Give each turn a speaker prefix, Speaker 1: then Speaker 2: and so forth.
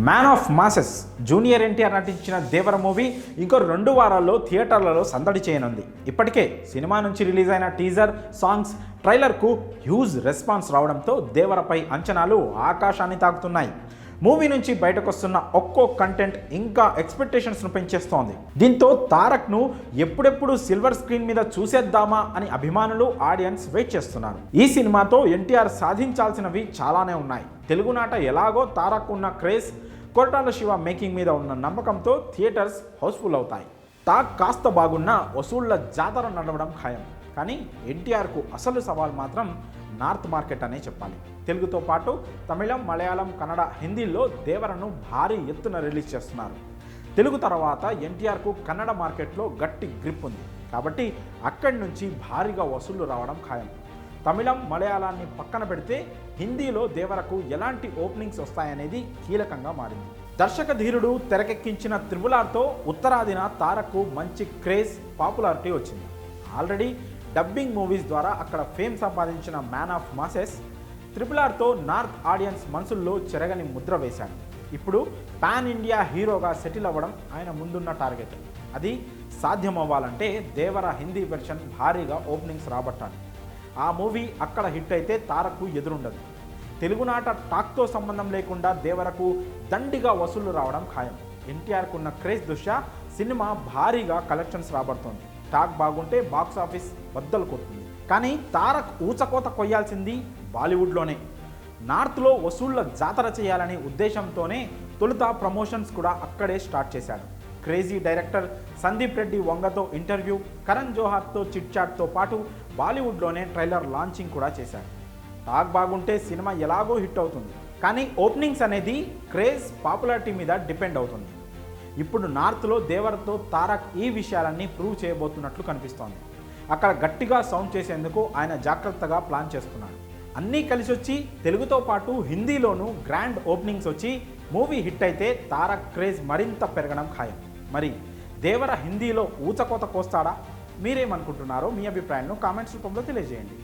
Speaker 1: Man of masses junior NTR నటించిన దేవర movie ఇంకో 2 వారాల్లో థియేటర్లలో సందడి చేయనుంది. ఇప్పటికే సినిమా నుంచి రిలీజ్ అయిన టీజర్, సాంగ్స్, ట్రైలర్కు హ్యూజ్ రెస్పాన్స్ రావడంతో దేవరపై అంచనాలు ఆకాశాన్ని తాకుతున్నాయి. మూవీ నుంచి బయటకు వస్తున్న ఒక్కో కంటెంట్ ఇంకా ఎక్స్పెక్టేషన్స్ను పెంచేస్తోంది. దీంతో తారక్ను ఎప్పుడెప్పుడు సిల్వర్ స్క్రీన్ మీద చూసేద్దామా అని అభిమానులు, ఆడియన్స్ వెయిట్ చేస్తున్నారు. ఈ సినిమాతో ఎన్టీఆర్ సాధించాల్సినవి చాలానే ఉన్నాయి. తెలుగునాట ఎలాగో తారక్ ఉన్న క్రేజ్, కొరటాల శివ మేకింగ్ మీద ఉన్న నమ్మకంతో థియేటర్స్ హౌస్ఫుల్ అవుతాయి. టాక్ కాస్త బాగున్నా వసూళ్ల జాతర నడవడం ఖాయం. కానీ ఎన్టీఆర్కు అసలు సవాల్ మాత్రం నార్త్ మార్కెట్ అనే చెప్పాలి. తెలుగుతో పాటు తమిళం, మలయాళం, కన్నడ, హిందీలో దేవరను భారీ ఎత్తున రిలీజ్ చేస్తున్నారు. తెలుగు తర్వాత ఎన్టీఆర్కు కన్నడ మార్కెట్లో గట్టి గ్రిప్ ఉంది కాబట్టి అక్కడి నుంచి భారీగా వసూళ్లు రావడం ఖాయం. తమిళం, మలయాళాన్ని పక్కన పెడితే హిందీలో దేవరకు ఎలాంటి ఓపెనింగ్స్ వస్తాయనేది కీలకంగా మారింది. దర్శక ధీరుడు తెరకెక్కించిన త్రిబుల్-ఆర్తో ఉత్తరాదిన తారక్కు మంచి క్రేజ్, పాపులారిటీ వచ్చింది. ఆల్రెడీ డబ్బింగ్ మూవీస్ ద్వారా అక్కడ ఫేమ్ సంపాదించిన మ్యాన్ ఆఫ్ మాసెస్ త్రిబుల్-ఆర్తో నార్త్ ఆడియన్స్ మనసుల్లో చెరగని ముద్ర వేశాడు. ఇప్పుడు పాన్ ఇండియా హీరోగా సెటిల్ అవ్వడం ఆయన ముందున్న టార్గెట్. అది సాధ్యమవ్వాలంటే దేవర హిందీ వెర్షన్ భారీగా ఓపెనింగ్స్ రాబట్టాలి. ఆ మూవీ అక్కడ హిట్ అయితే తారక్కు ఎదురుండదు. తెలుగునాట టాక్తో సంబంధం లేకుండా దేవరకు దండిగా వసూళ్లు రావడం ఖాయం. ఎన్టీఆర్కున్న క్రేజ్ దృష్ట్యా సినిమా భారీగా కలెక్షన్స్ రాబడుతోంది. టాక్ బాగుంటే బాక్స్ ఆఫీస్ బద్దలు కొడుతుంది. కానీ తారక్ ఊచకోత కొయ్యాల్సింది బాలీవుడ్లోనే. నార్త్లో వసూళ్ల జాతర చేయాలనే ఉద్దేశంతోనే తొలుత ప్రమోషన్స్ కూడా అక్కడే స్టార్ట్ చేశాడు. క్రేజీ డైరెక్టర్ సందీప్ రెడ్డి వంగతో ఇంటర్వ్యూ, కరణ్ జోహార్తో చిట్ చాట్తో పాటు బాలీవుడ్లోనే ట్రైలర్ లాంచింగ్ కూడా చేశాడు. టాక్ బాగుంటే సినిమా ఎలాగో హిట్ అవుతుంది. కానీ ఓపెనింగ్స్ అనేది క్రేజ్, పాపులారిటీ మీద డిపెండ్ అవుతుంది. ఇప్పుడు నార్త్లో దేవరతో తారక్ ఈ విషయాలన్నీ ప్రూవ్ చేయబోతున్నట్లు కనిపిస్తోంది. అక్కడ గట్టిగా సౌండ్ చేసేందుకు ఆయన జాగ్రత్తగా ప్లాన్ చేస్తున్నాడు. అన్నీ కలిసి వచ్చి తెలుగుతో పాటు హిందీలోనూ గ్రాండ్ ఓపెనింగ్స్ వచ్చి మూవీ హిట్ అయితే తారక్ క్రేజ్ మరింత పెరగడం ఖాయం. మరి దేవర హిందీలో ఊచకోత కోస్తాడా? మీరేమనుకుంటున్నారో మీ అభిప్రాయాలను కామెంట్స్ రూపంలో తెలియజేయండి.